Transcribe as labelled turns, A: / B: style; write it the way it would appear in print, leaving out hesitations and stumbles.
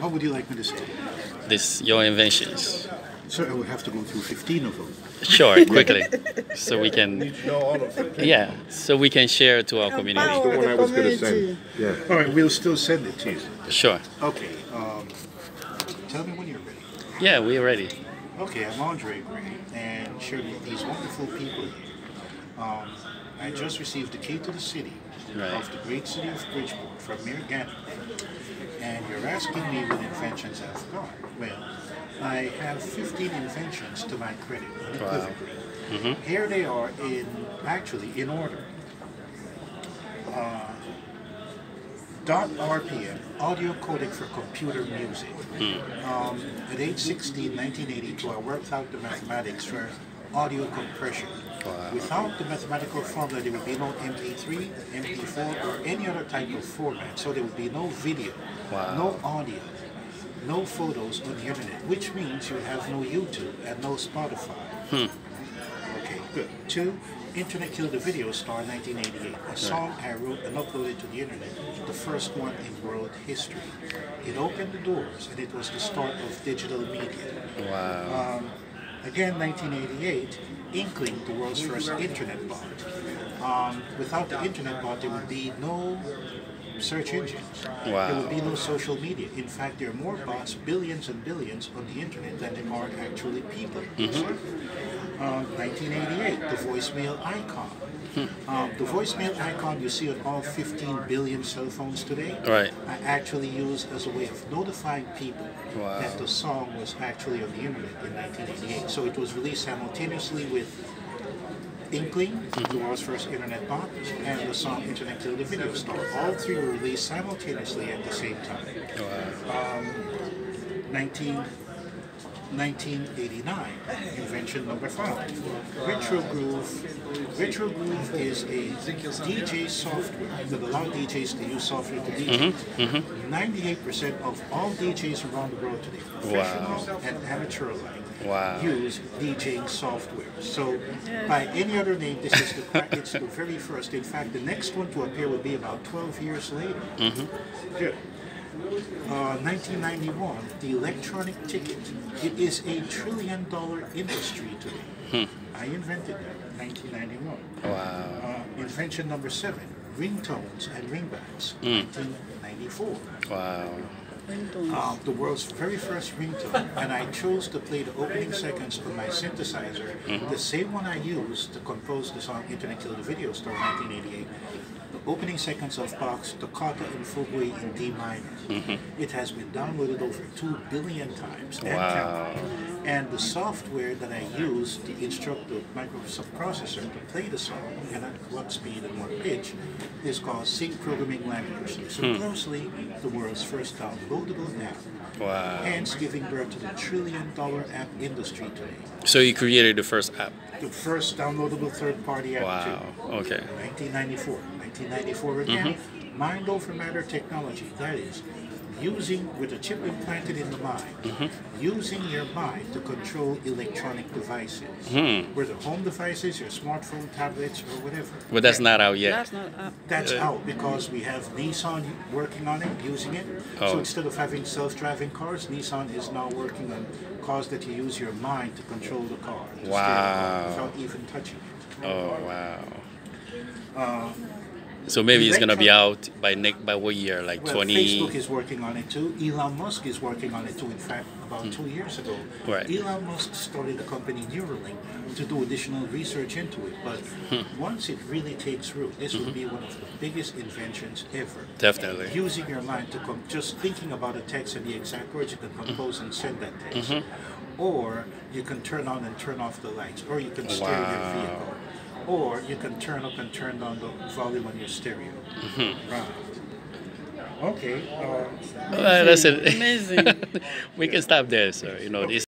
A: What would you like me to say?
B: This your inventions.
A: Sir, I would have to go through 15 of them.
B: Sure, quickly, so we can.
C: No, all of them.
B: Yeah, so we can share to our community.
C: That's the one I was going to send. Yeah.
A: All right, we'll still send it to you.
B: Sure.
A: Okay, tell me when you're ready.
B: Yeah, we're ready.
A: Okay, I'm Andre Gray, and shared with these wonderful people. I just received the key to the city of the great city of Bridgeport from Mayor Gannon. And you're asking me what inventions I've got. Well, I have 15 inventions to my credit, unequivocally.
B: Wow.
A: Here they are in order. .rpm, audio codec for computer music. At age 16, 1982, I worked out the mathematics for audio compression.
B: Wow.
A: Without the mathematical formula, there would be no MP3, MP4, or any other type of format. So there would be no video, no audio, no photos on the internet, which means you have no YouTube and no Spotify. Okay, good. 2, Internet Killed the Video Star, 1988. A song I wrote and uploaded to the internet, the first one in world history. It opened the doors, and it was the start of digital media.
B: Wow.
A: Again, 1988, Inkling, the world's first internet bot. Without the internet bot, there would be no search engines.
B: Wow.
A: There would be no social media. In fact, there are more bots, billions and billions, on the internet than there are actually people. 1988, the voicemail icon. The voicemail icon you see on all 15 billion cell phones today,
B: Right.
A: I actually used as a way of notifying people that the song was actually on the internet in 1988. So it was released simultaneously with Inkling, the world's first internet bot, and the song Internet Killed the Video Star. All three were released simultaneously at the same time. 1989, invention number 5. Retro Groove. Retro Groove is a DJ software that allows DJs to use software to DJ. 98% of all DJs around the world today, professional and amateur alike, use DJing software. So, by any other name, this is it's the very first. In fact, the next one to appear would be about 12 years later. Good. 1991, the electronic ticket. It is a $1 trillion industry today. I invented that in 1991.
B: Wow.
A: Invention number 7, ringtones and ringbacks, 1994.
B: Wow.
A: The world's very first ringtone, and I chose to play the opening seconds on my synthesizer, the same one I used to compose the song Internet Killed the Video Star in 1988. The opening seconds of Bach's Toccata and Fugue in D minor. It has been downloaded over 2 billion times and counting. And the software that I use to instruct the Microsoft processor to play the song and at what speed and what pitch is called Sync Programming Language. So closely, the world's first downloadable app.
B: Wow.
A: Hence giving birth to the $1 trillion app industry today.
B: So you created the first app?
A: The first downloadable third-party app too.
B: Okay.
A: 1994. 1994 again, mind over matter technology. That is, using, with a chip implanted in the mind, using your mind to control electronic devices. Whether home devices, your smartphone, tablets, or whatever.
B: But that's not out yet.
D: That's not up.
A: That's out because we have Nissan working on it, using it. So instead of having self-driving cars, Nissan is now working on cars that you use your mind to control the car. To steer the car without even touching it.
B: Oh, wow. So maybe it's going to be out by what year, like 20?
A: Facebook is working on it too. Elon Musk is working on it too. In fact, about 2 years ago, Elon Musk started the company Neuralink to do additional research into it. But once it really takes root, this will be one of the biggest inventions ever.
B: Definitely.
A: Using your mind to just thinking about a text and the exact words, you can compose and send that text. Or you can turn on and turn off the lights, or you can steer your vehicle. Or you can turn up and turn down the volume on your stereo. Right. Okay.
B: That's it.
D: Amazing.
B: We can stop there, sir. You know, this.